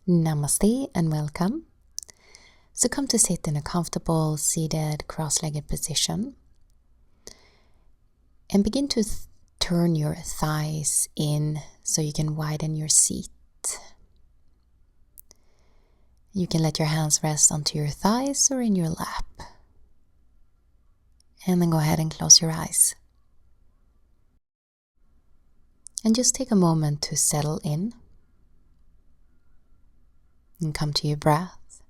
Namaste and welcome. So come to sit in a comfortable, seated, cross-legged position. And begin to turn your thighs in so you can widen your seat. You can let your hands rest onto your thighs or in your lap. And then go ahead and close your eyes. And just take a moment to settle in. And come to your breath.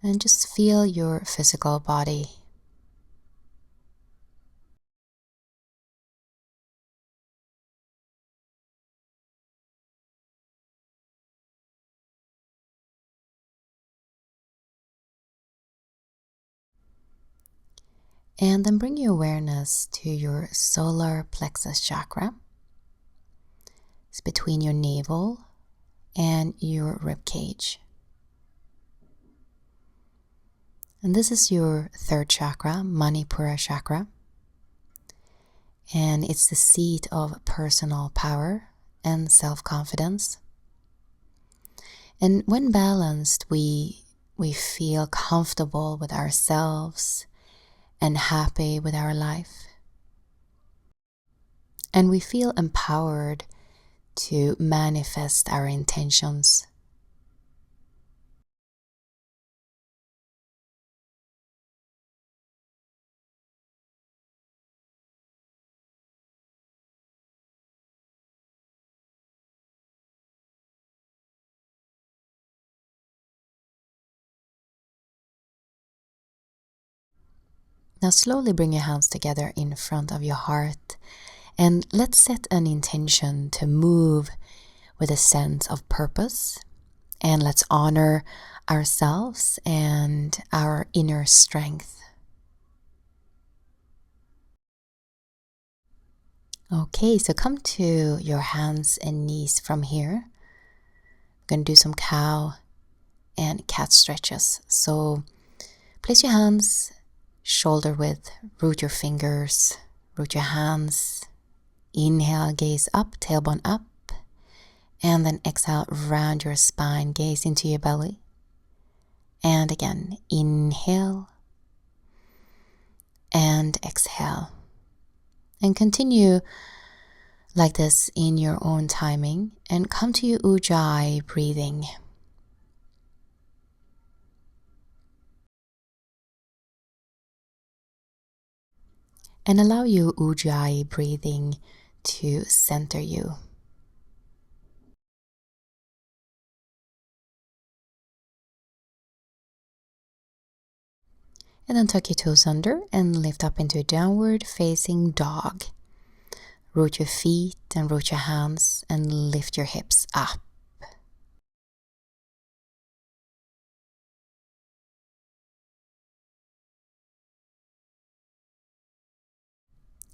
And just feel your physical body. And then bring your awareness to your solar plexus chakra. It's between your navel and your ribcage. And this is your third chakra, Manipura Chakra. And it's the seat of personal power and self-confidence. And when balanced, we feel comfortable with ourselves and happy with our life. And we feel empowered to manifest our intentions. Now slowly bring your hands together in front of your heart and let's set an intention to move with a sense of purpose, and let's honor ourselves and our inner strength. Okay, so come to your hands and knees from here. We're going to do some cow and cat stretches. So place your hands shoulder width, root your fingers, root your hands. Inhale, gaze up, tailbone up. And then exhale, round your spine, gaze into your belly. And again, inhale and exhale. And continue like this in your own timing and come to your ujjayi breathing. And allow your ujjayi breathing to center you. And then tuck your toes under and lift up into a downward facing dog. Root your feet and root your hands and lift your hips up.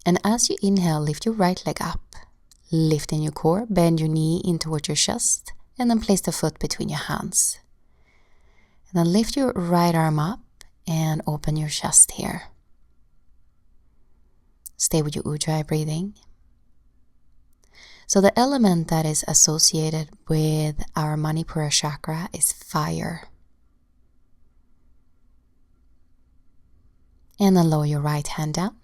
And as you inhale, lift your right leg up. Lift in your core, bend your knee in towards your chest, and then place the foot between your hands. And then lift your right arm up and open your chest here. Stay with your ujjayi breathing. So the element that is associated with our Manipura Chakra is fire. And then lower your right hand down.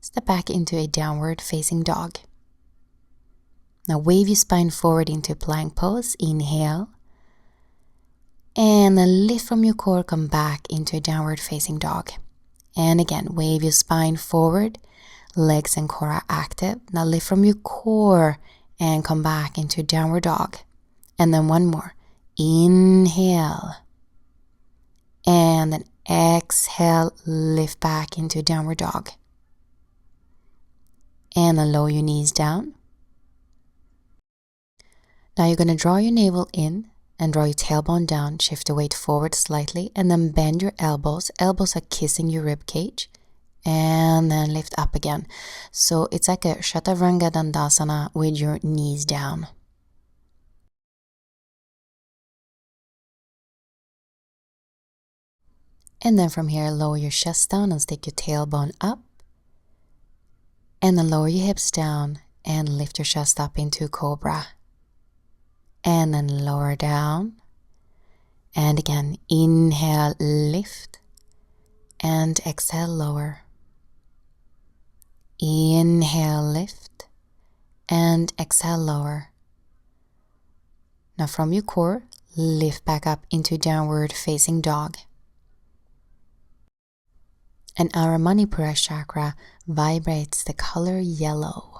Step back into a downward facing dog. Now wave your spine forward into plank pose. Inhale. And then lift from your core, come back into a downward facing dog. And again, wave your spine forward. Legs and core are active. Now lift from your core and come back into downward dog. And then one more. Inhale. And then exhale, lift back into downward dog. And then lower your knees down. Now you're going to draw your navel in and draw your tailbone down, shift the weight forward slightly, and then bend your elbows. Elbows are kissing your rib cage. And then lift up again. So it's like a Chaturanga Dandasana with your knees down. And then from here, lower your chest down and stick your tailbone up. And then lower your hips down and lift your chest up into Cobra. and then lower down. And again, inhale, lift, and exhale, lower. Inhale, lift, and exhale, lower. Now from your core, lift back up into downward facing dog. And our Manipura Chakra vibrates the color yellow.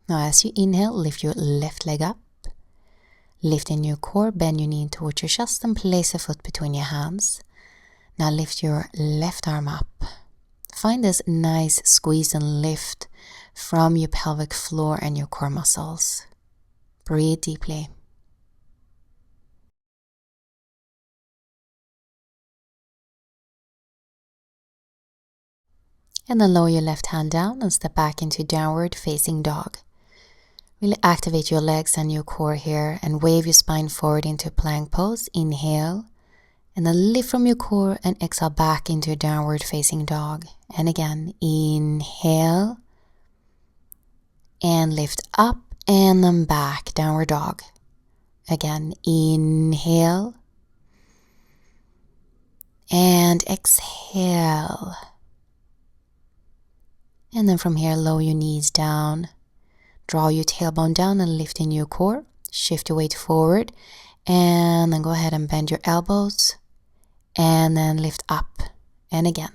Now as you inhale, lift your left leg up. Lift in your core, bend your knee towards your chest and place a foot between your hands. Now lift your left arm up. Find this nice squeeze and lift from your pelvic floor and your core muscles. Breathe deeply. And then lower your left hand down and step back into downward facing dog. Really activate your legs and your core here and wave your spine forward into plank pose. Inhale. And then lift from your core and exhale back into downward facing dog. And again, inhale. And lift up and then back, downward dog. Again, inhale. And exhale. And then from here, lower your knees down. Draw your tailbone down and lift in your core. Shift your weight forward. And then go ahead and bend your elbows. And then lift up. And again.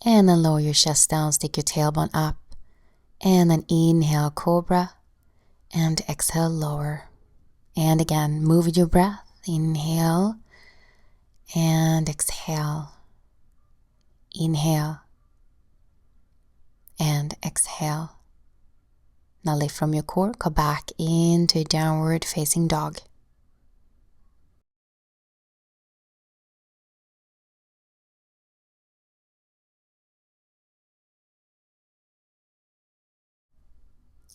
And then lower your chest down, stick your tailbone up. And then inhale, cobra. And exhale, lower. And again, move with your breath. Inhale. And exhale. Inhale. And exhale. Now lift from your core, come back into downward facing dog.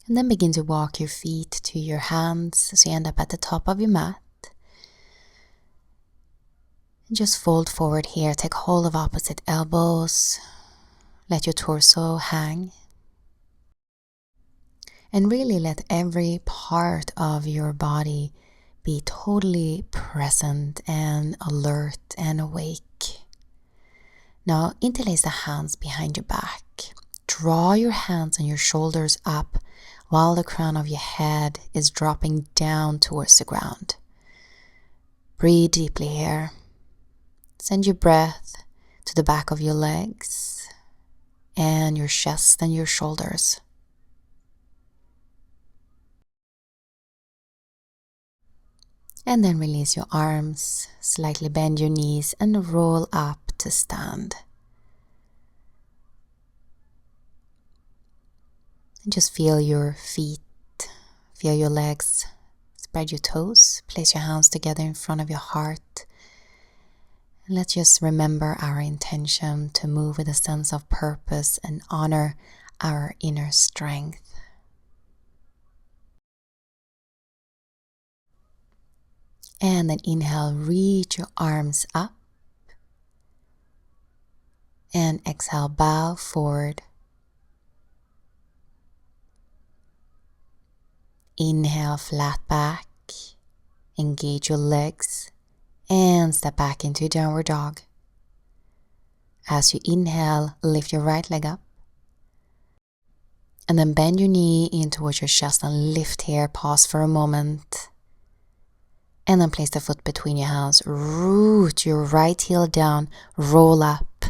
And then begin to walk your feet to your hands so you end up at the top of your mat. And just fold forward here, take hold of opposite elbows, let your torso hang. And really let every part of your body be totally present and alert and awake. Now interlace the hands behind your back. Draw your hands and your shoulders up while the crown of your head is dropping down towards the ground. Breathe deeply here. Send your breath to the back of your legs and your chest and your shoulders. And then release your arms, slightly bend your knees and roll up to stand. And just feel your feet, feel your legs, spread your toes, place your hands together in front of your heart. And let's just remember our intention to move with a sense of purpose and honor our inner strength. And then inhale, reach your arms up. And exhale, bow forward. Inhale, flat back. Engage your legs. And step back into downward dog. As you inhale, lift your right leg up. And then bend your knee in towards your chest and lift here. Pause for a moment. And then place the foot between your hands. Root your right heel down. Roll up.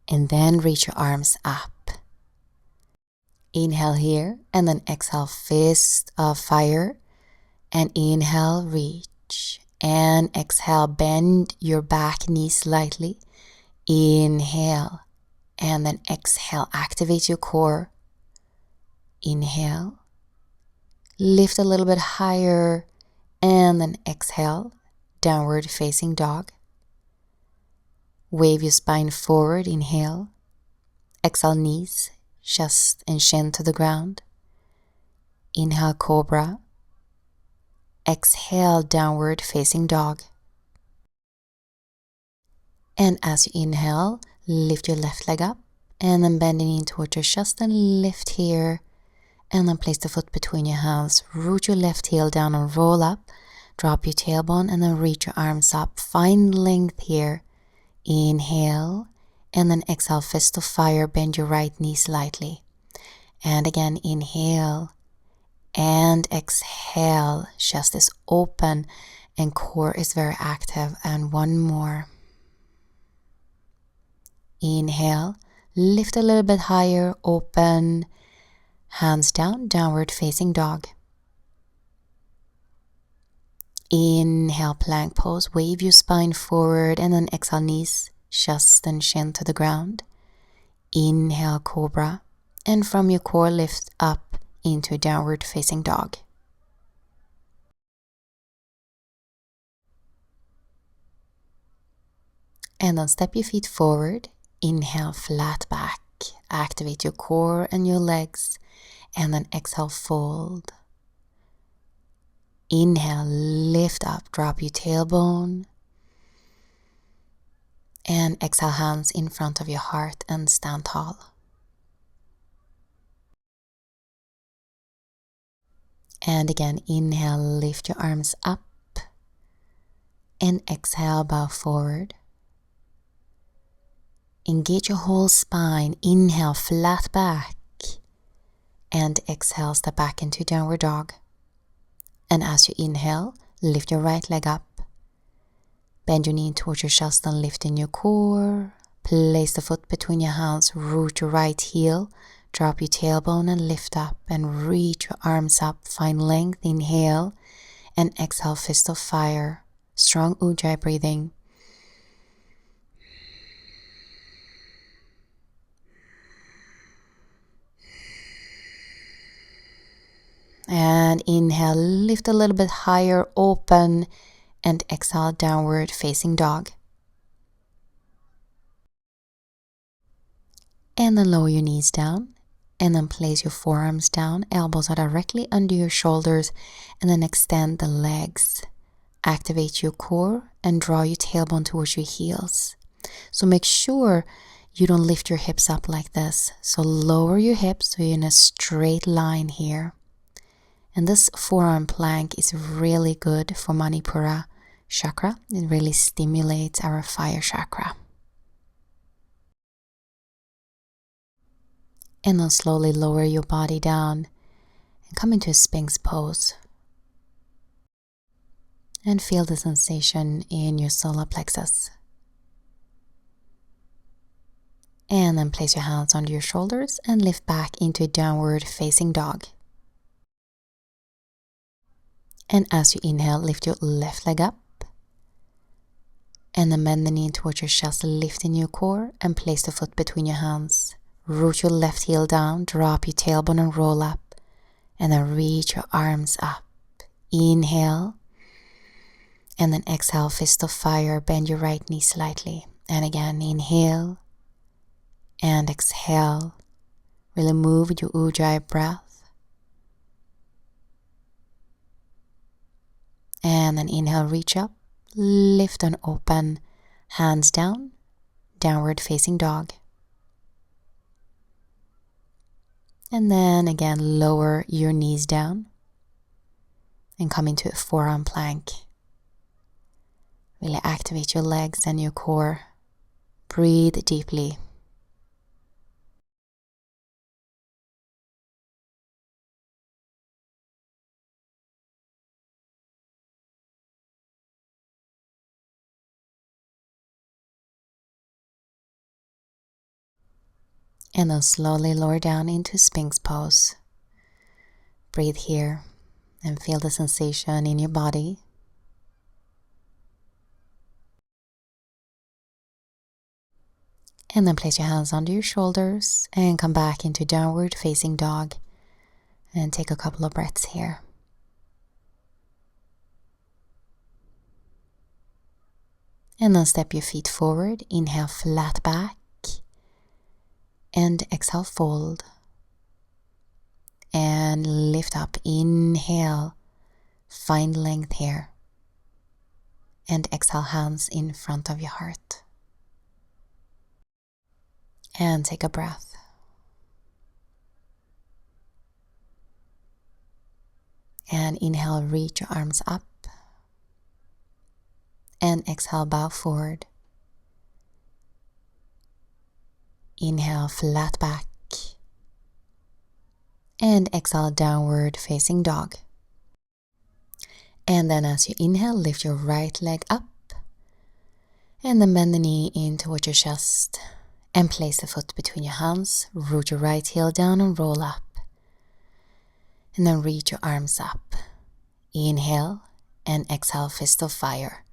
And then reach your arms up. Inhale here. And then exhale, fist of fire. And inhale, reach. And exhale, bend your back knee slightly. Inhale. And then exhale, activate your core. Inhale. Lift a little bit higher. And then exhale, downward facing dog. Wave your spine forward, inhale. Exhale, knees, chest and chin to the ground. Inhale, cobra. exhale, downward facing dog. And as you inhale, lift your left leg up and then bend the knee towards your chest and lift here. And then place the foot between your hands. Root your left heel down and roll up. Drop your tailbone and then reach your arms up. Find length here. Inhale. And then exhale, fist of fire. Bend your right knee slightly. And again, inhale. And exhale. Chest is open and core is very active. And one more. Inhale. Lift a little bit higher. Open. Hands down, downward facing dog. Inhale, plank pose. Wave your spine forward and then exhale, knees, chest and chin to the ground. Inhale, cobra. And from your core, lift up into downward facing dog. And then step your feet forward. Inhale, flat back. Activate your core and your legs. And then exhale, fold. Inhale, lift up, drop your tailbone. And exhale, hands in front of your heart and stand tall. And again, inhale, lift your arms up. And exhale, bow forward. Engage your whole spine. Inhale, flat back. And exhale, step back into downward dog. And as you inhale, lift your right leg up. Bend your knee towards your chest and lift in your core. Place the foot between your hands, root your right heel. Drop your tailbone and lift up and reach your arms up. Find length, inhale. And exhale, fist of fire. Strong ujjayi breathing. And inhale, lift a little bit higher, open, and exhale, downward facing dog. And then lower your knees down, and then place your forearms down, elbows are directly under your shoulders, and then extend the legs. Activate your core and draw your tailbone towards your heels. So make sure you don't lift your hips up like this. So lower your hips so you're in a straight line here. And this forearm plank is really good for Manipura Chakra. It really stimulates our fire chakra. And then slowly lower your body down and come into a Sphinx pose. And feel the sensation in your solar plexus. And then place your hands under your shoulders and lift back into a downward facing dog. And as you inhale, lift your left leg up. And then bend the knee towards your chest, lift in your core and place the foot between your hands. Root your left heel down, drop your tailbone and roll up. And then reach your arms up. Inhale. And then exhale, fist of fire, bend your right knee slightly. And again, inhale. And exhale. Really move with your ujjayi breath. And then inhale, reach up, lift and open, hands down, downward facing dog. And then again, lower your knees down and come into a forearm plank. Really activate your legs and your core. Breathe deeply. And then slowly lower down into Sphinx pose. Breathe here and feel the sensation in your body. And then place your hands under your shoulders and come back into downward facing dog. And take a couple of breaths here. And then step your feet forward. Inhale, flat back. And exhale, fold. And lift up. Inhale, Find length here. And exhale, hands in front of your heart. And take a breath. And inhale, reach your arms up. And exhale, bow forward. Inhale, flat back. And exhale, downward facing dog. And then as you inhale, lift your right leg up. And then bend the knee in towards your chest. And place the foot between your hands. Root your right heel down and roll up. And then reach your arms up. Inhale and exhale, fist of fire.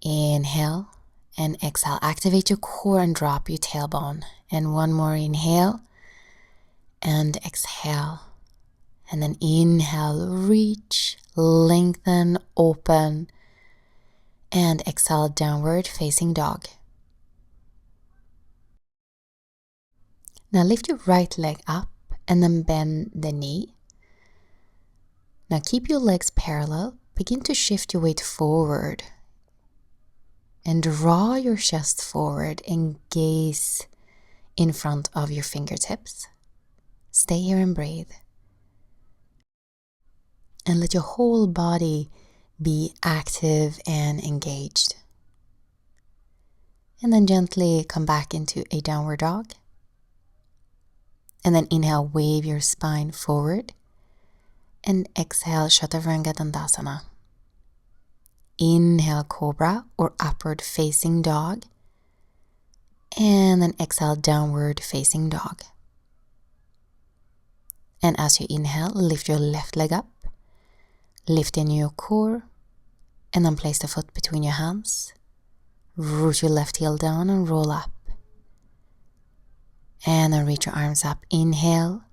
Inhale and exhale. Activate your core and drop your tailbone. And one more inhale and exhale. And then inhale, reach, lengthen, open. And exhale, downward facing dog. Now lift your right leg up and then bend the knee. Now keep your legs parallel. Begin to shift your weight forward. And draw your chest forward and gaze in front of your fingertips. Stay here and breathe. And let your whole body be active and engaged. And then gently come back into a downward dog. And then inhale, wave your spine forward. And exhale, Chaturanga Dandasana. Inhale, cobra or upward facing dog. And then exhale, downward facing dog. And as you inhale, lift your left leg up. Lift in your core. And then place the foot between your hands. Root your left heel down and roll up. And then reach your arms up. Inhale.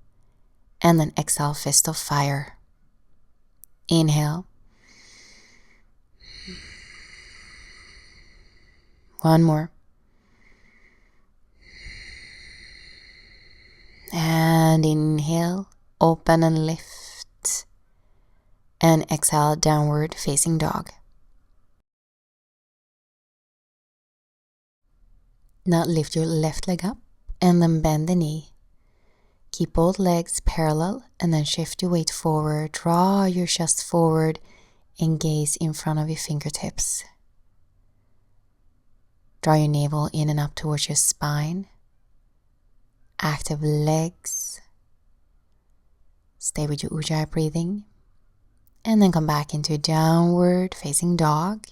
And then exhale, fist of fire. Inhale. One more. And inhale, open and lift. And exhale, downward facing dog. Now lift your left leg up and then bend the knee. Keep both legs parallel and then shift your weight forward. Draw your chest forward and gaze in front of your fingertips. Draw your navel in and up towards your spine. Active legs. Stay with your ujjayi breathing. And then come back into downward facing dog.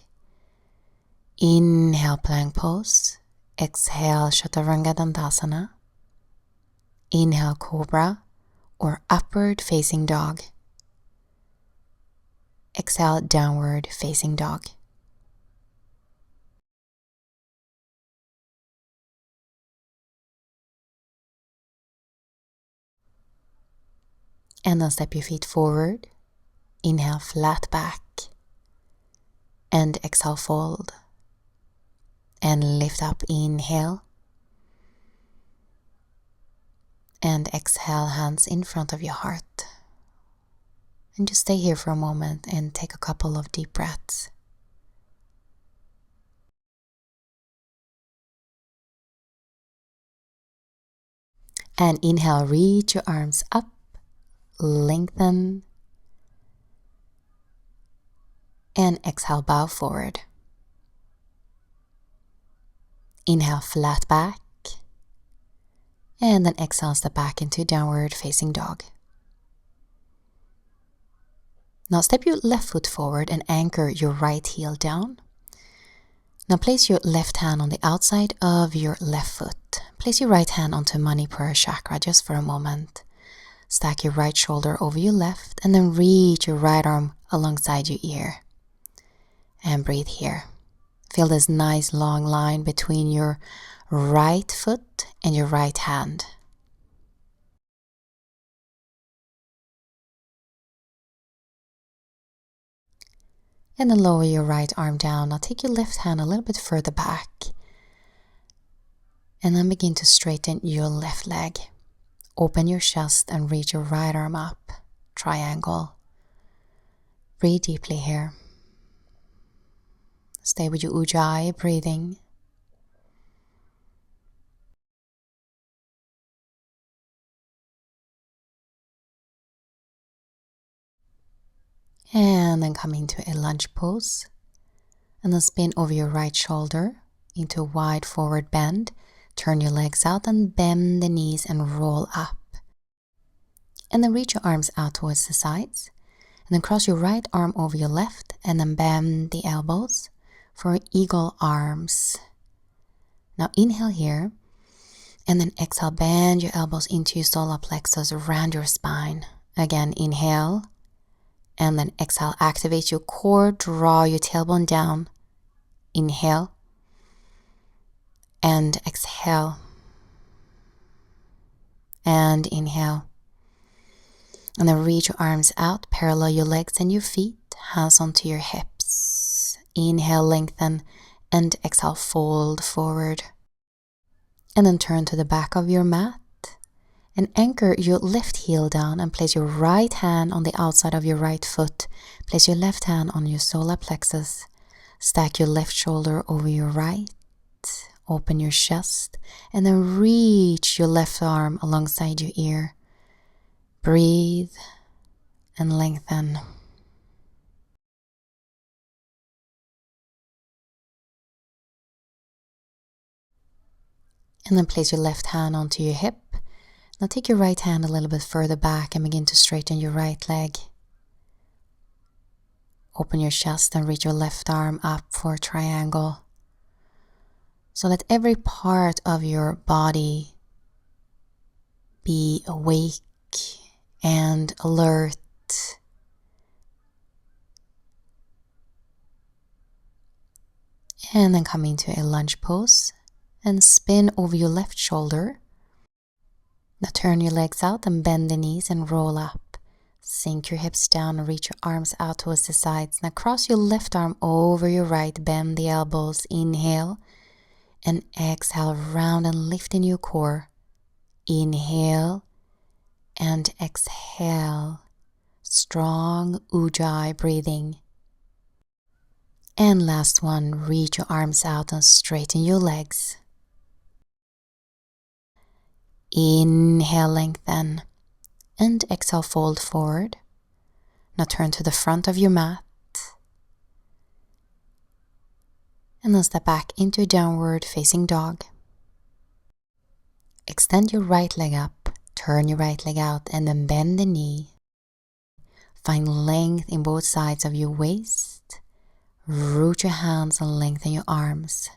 Inhale, plank pose. Exhale, Chaturanga Dandasana. Inhale, cobra or upward facing dog. Exhale, downward facing dog. And then step your feet forward. Inhale, flat back. And exhale, fold. And lift up, inhale. And exhale, hands in front of your heart. And just stay here for a moment and take a couple of deep breaths. And inhale, reach your arms up, lengthen. And exhale, bow forward. Inhale, flat back. And then exhale, step back into downward facing dog. Now step your left foot forward and anchor your right heel down. Now place your left hand on the outside of your left foot. Place your right hand onto Manipura Chakra just for a moment. Stack your right shoulder over your left and then reach your right arm alongside your ear. And breathe here. Feel this nice long line between your right foot and your right hand. And then lower your right arm down. Now take your left hand a little bit further back. And then begin to straighten your left leg. Open your chest and reach your right arm up. Triangle. Breathe deeply here. Stay with your ujjayi breathing. And then come into a lunge pose. And then spin over your right shoulder into a wide forward bend. Turn your legs out and bend the knees and roll up. And then reach your arms out towards the sides. And then cross your right arm over your left and then bend the elbows for eagle arms. Now inhale here and then exhale, bend your elbows into your solar plexus around your spine. Again, inhale and then exhale, activate your core, draw your tailbone down. Inhale and exhale and inhale. And then reach your arms out, parallel your legs and your feet, hands onto your hips. Inhale, lengthen, and exhale, fold forward. And then turn to the back of your mat and anchor your left heel down and place your right hand on the outside of your right foot. Place your left hand on your solar plexus. Stack your left shoulder over your right. Open your chest and then reach your left arm alongside your ear. Breathe and lengthen. And then place your left hand onto your hip. Now take your right hand a little bit further back and begin to straighten your right leg. Open your chest and reach your left arm up for a triangle. So let every part of your body be awake and alert. And then come into a lunge pose and spin over your left shoulder. Now turn your legs out and bend the knees and roll up. Sink your hips down and reach your arms out towards the sides. Now cross your left arm over your right, bend the elbows. Inhale and exhale, round and lift in your core. Inhale and exhale. Strong ujjayi breathing. And last one, reach your arms out and straighten your legs. Inhale, lengthen, and exhale, fold forward. Now turn to the front of your mat. And then step back into downward facing dog. Extend your right leg up, turn your right leg out, and then bend the knee. Find length in both sides of your waist. Root your hands and lengthen your arms.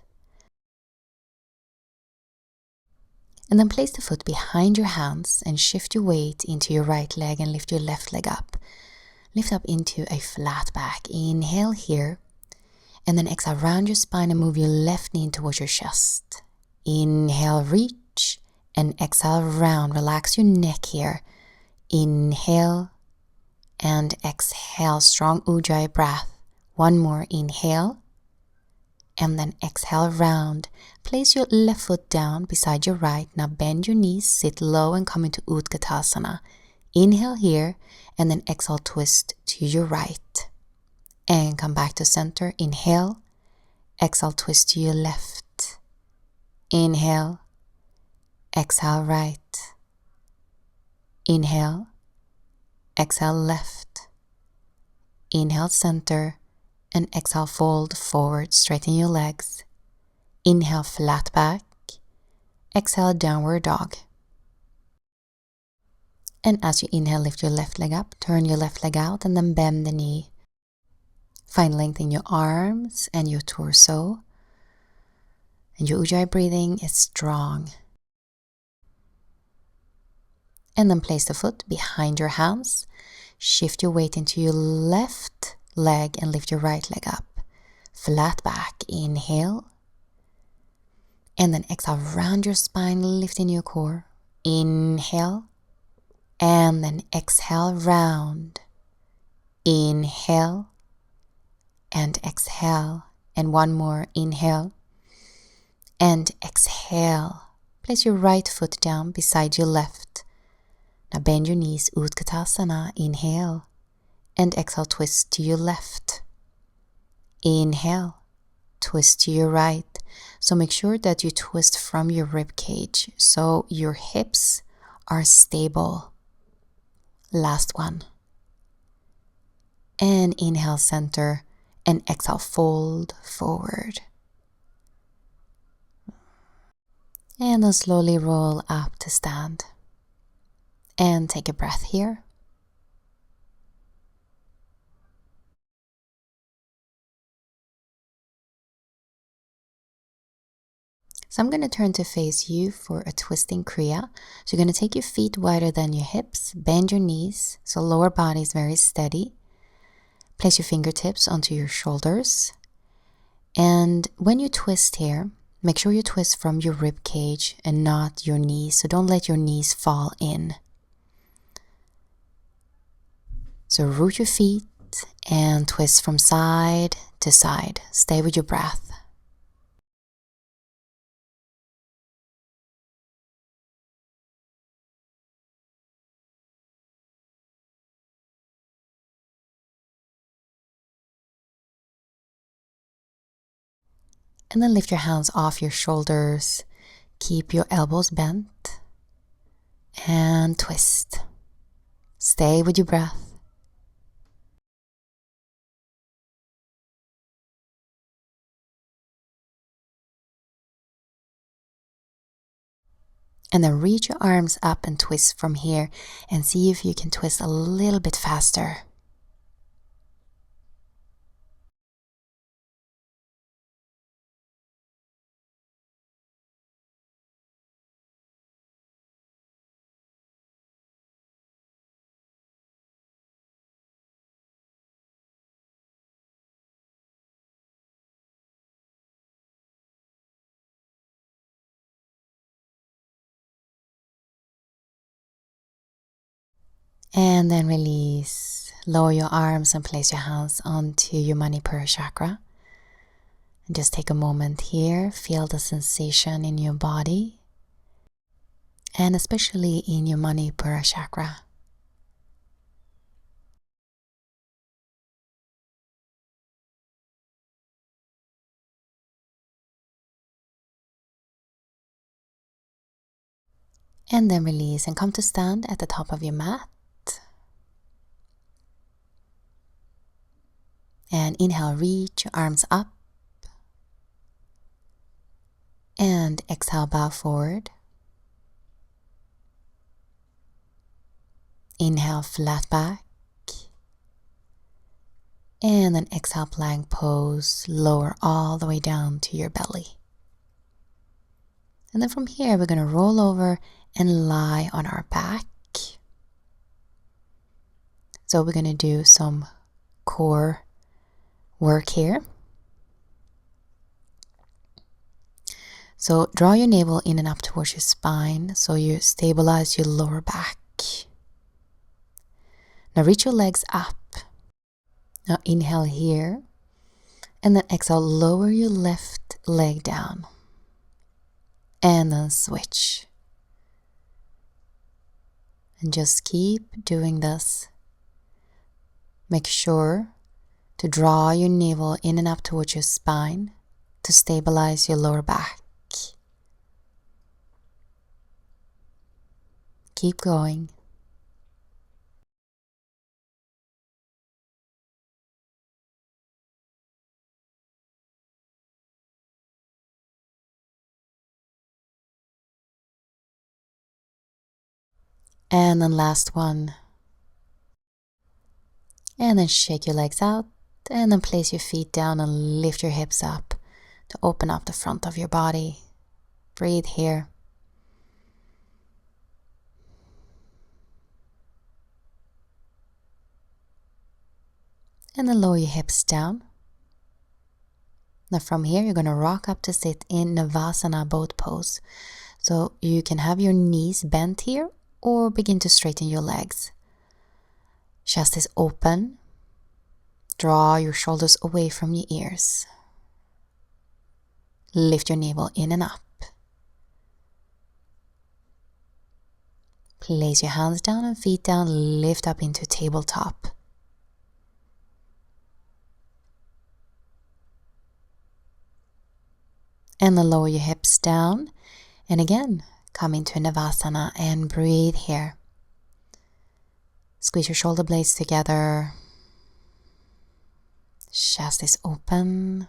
And then place the foot behind your hands and shift your weight into your right leg and lift your left leg up. Lift up into a flat back. Inhale here. And then exhale, round your spine and move your left knee towards your chest. Inhale, reach. And exhale, round. Relax your neck here. Inhale and exhale. Strong ujjayi breath. One more. Inhale. And then exhale, round. Place your left foot down beside your right. Now bend your knees, sit low and come into Utkatasana. Inhale here and then exhale, twist to your right. And come back to center. Inhale. Exhale, twist to your left. Inhale. Exhale, right. Inhale. Exhale, left. Inhale, center. And exhale, fold forward, straighten your legs. Inhale, flat back. Exhale, downward dog. And as you inhale, lift your left leg up, turn your left leg out, and then bend the knee. Find length in your arms and your torso. And your ujjayi breathing is strong. And then place the foot behind your hands. Shift your weight into your left leg and lift your right leg up. Flat back, inhale. And then exhale, round your spine, lifting your core. Inhale. And then exhale, round. Inhale. And exhale. And one more, inhale. And exhale. Place your right foot down beside your left. Now bend your knees, Utkatasana, inhale. And exhale, twist to your left. Inhale, twist to your right. So make sure that you twist from your rib cage so your hips are stable. Last one. And inhale, center, and exhale, fold forward. And then slowly roll up to stand. And take a breath here. So I'm going to turn to face you for a twisting kriya. So you're going to take your feet wider than your hips, bend your knees so lower body is very steady. Place your fingertips onto your shoulders. And when you twist here, make sure you twist from your rib cage and not your knees. So don't let your knees fall in. So root your feet and twist from side to side. Stay with your breath. And then lift your hands off your shoulders. Keep your elbows bent. And twist. Stay with your breath. And then reach your arms up and twist from here. And see if you can twist a little bit faster. And then release. Lower your arms and place your hands onto your Manipura Chakra. And just take a moment here. Feel the sensation in your body. And especially in your Manipura Chakra. And then release and come to stand at the top of your mat. And inhale, reach your arms up. And exhale, bow forward. Inhale, flat back. And then exhale, plank pose. Lower all the way down to your belly. And then from here, we're going to roll over and lie on our back. So we're going to do some core work here. So draw your navel in and up towards your spine so you stabilize your lower back. Now reach your legs up. Now inhale here. And then exhale, lower your left leg down. And then switch. And just keep doing this. Make sure to draw your navel in and up towards your spine to stabilize your lower back. Keep going. And then last one. And then shake your legs out. And then place your feet down and lift your hips up to open up the front of your body. Breathe here. And then lower your hips down. Now from here, you're going to rock up to sit in Navasana boat pose. So you can have your knees bent here or begin to straighten your legs. Chest is open. Draw your shoulders away from your ears. Lift your navel in and up. Place your hands down and feet down. Lift up into tabletop. And then lower your hips down. And again, come into Navasana and breathe here. Squeeze your shoulder blades together. Chest is open.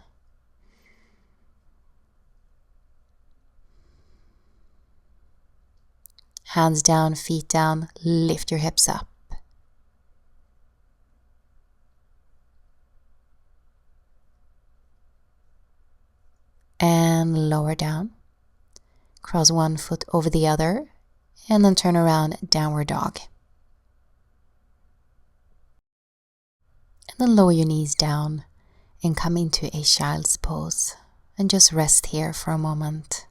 Hands down, feet down. Lift your hips up. And lower down. Cross one foot over the other. And then turn around, downward dog. And then lower your knees down and come into a child's pose. And just rest here for a moment.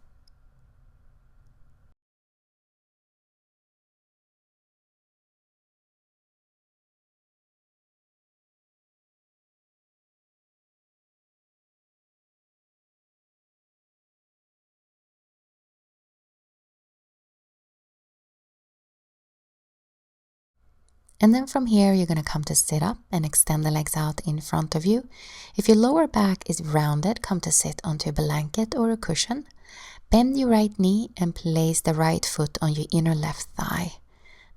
And then from here, you're going to come to sit up and extend the legs out in front of you. If your lower back is rounded, come to sit onto a blanket or a cushion. Bend your right knee and place the right foot on your inner left thigh.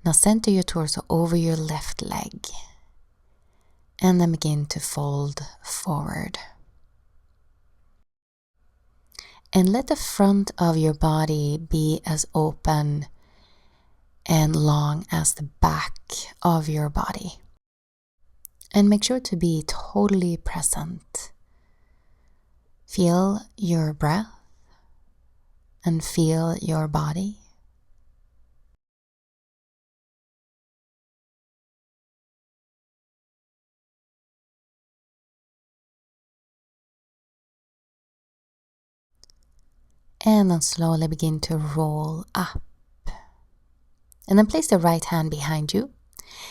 Now center your torso over your left leg. And then begin to fold forward. And let the front of your body be as open and long as the back of your body. And make sure to be totally present. Feel your breath and feel your body. And then slowly begin to roll up. And then place the right hand behind you.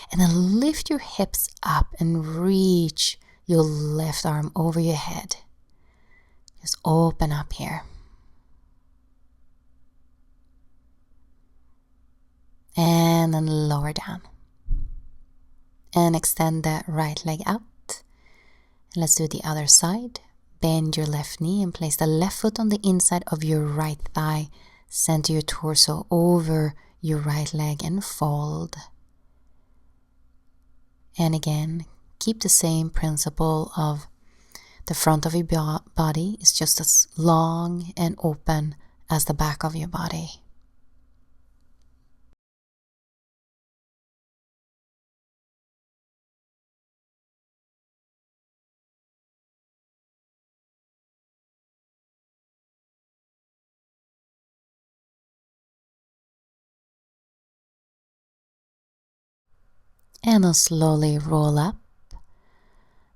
And then lift your hips up and reach your left arm over your head. Just open up here. And then lower down. And extend that right leg out. And let's do the other side. Bend your left knee and place the left foot on the inside of your right thigh. Center your torso over your right leg and fold. And again, keep the same principle of the front of your body is just as long and open as the back of your body. And then slowly roll up.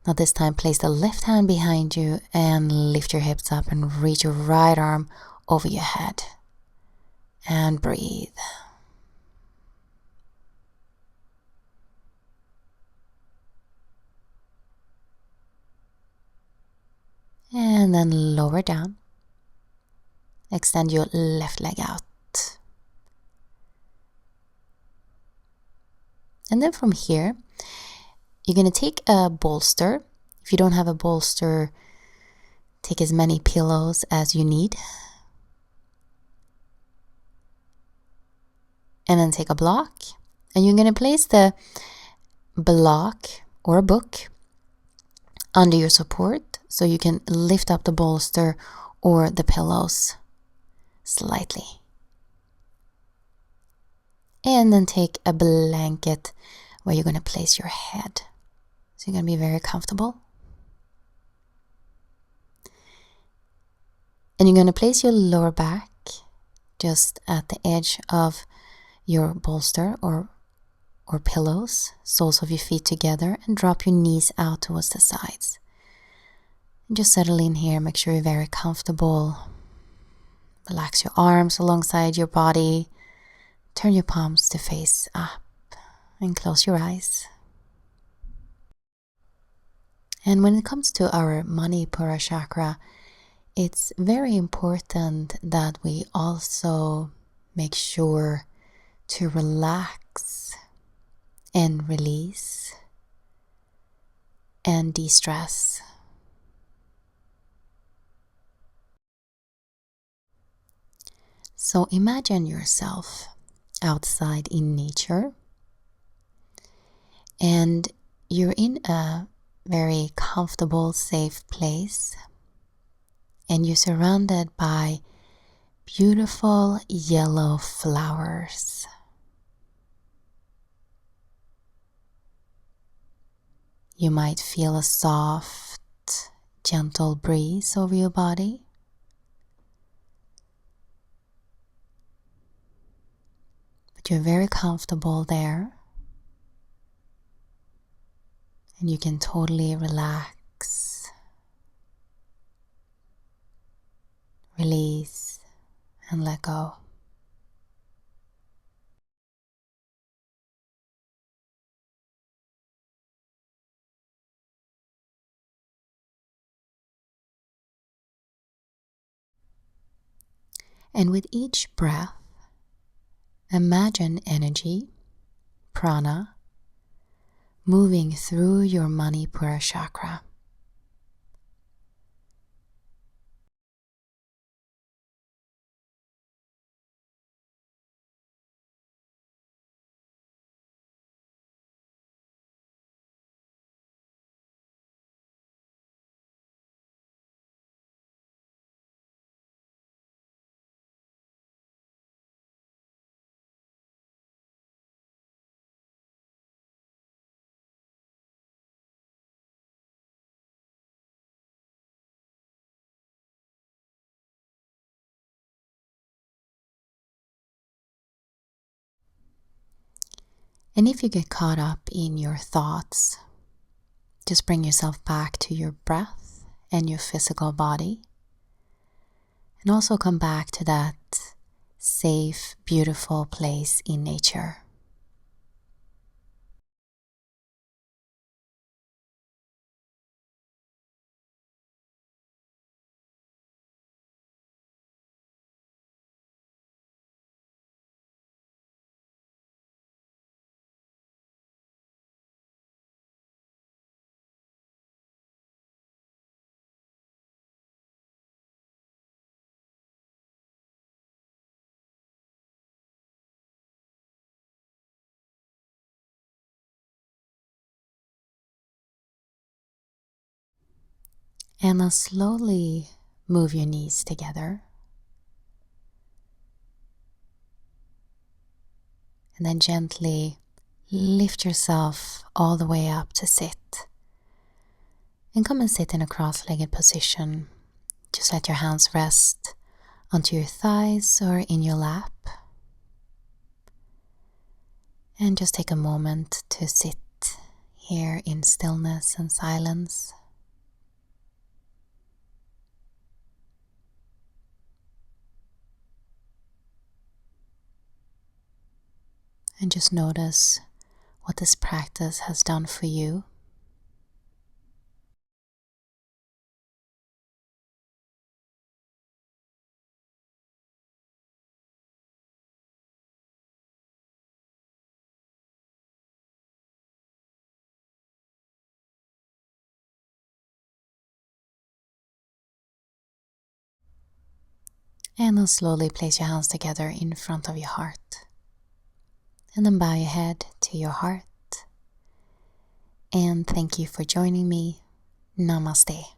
Now this time place the left hand behind you and lift your hips up and reach your right arm over your head. And breathe. And then lower down. Extend your left leg out. And then from here, you're going to take a bolster. If you don't have a bolster, take as many pillows as you need. And then take a block. And you're going to place the block or a book under your support so you can lift up the bolster or the pillows slightly. And then take a blanket where you're going to place your head. So you're going to be very comfortable. And you're going to place your lower back just at the edge of your bolster or pillows, soles of your feet together, and drop your knees out towards the sides. And just settle in here, make sure you're very comfortable. Relax your arms alongside your body. Turn your palms to face up and close your eyes. And when it comes to our Manipura Chakra, it's very important that we also make sure to relax and release and de-stress. So imagine yourself outside in nature, and you're in a very comfortable, safe place, and you're surrounded by beautiful yellow flowers. You might feel a soft, gentle breeze over your body. But you're very comfortable there. And you can totally relax, release, and let go. And with each breath, imagine energy, prana, moving through your Manipura Chakra. And if you get caught up in your thoughts, just bring yourself back to your breath and your physical body. And also come back to that safe, beautiful place in nature. And now slowly move your knees together. And then gently lift yourself all the way up to sit. And come and sit in a cross-legged position. Just let your hands rest onto your thighs or in your lap. And just take a moment to sit here in stillness and silence. And just notice what this practice has done for you. And then slowly place your hands together in front of your heart. And then bow your head to your heart. And thank you for joining me. Namaste.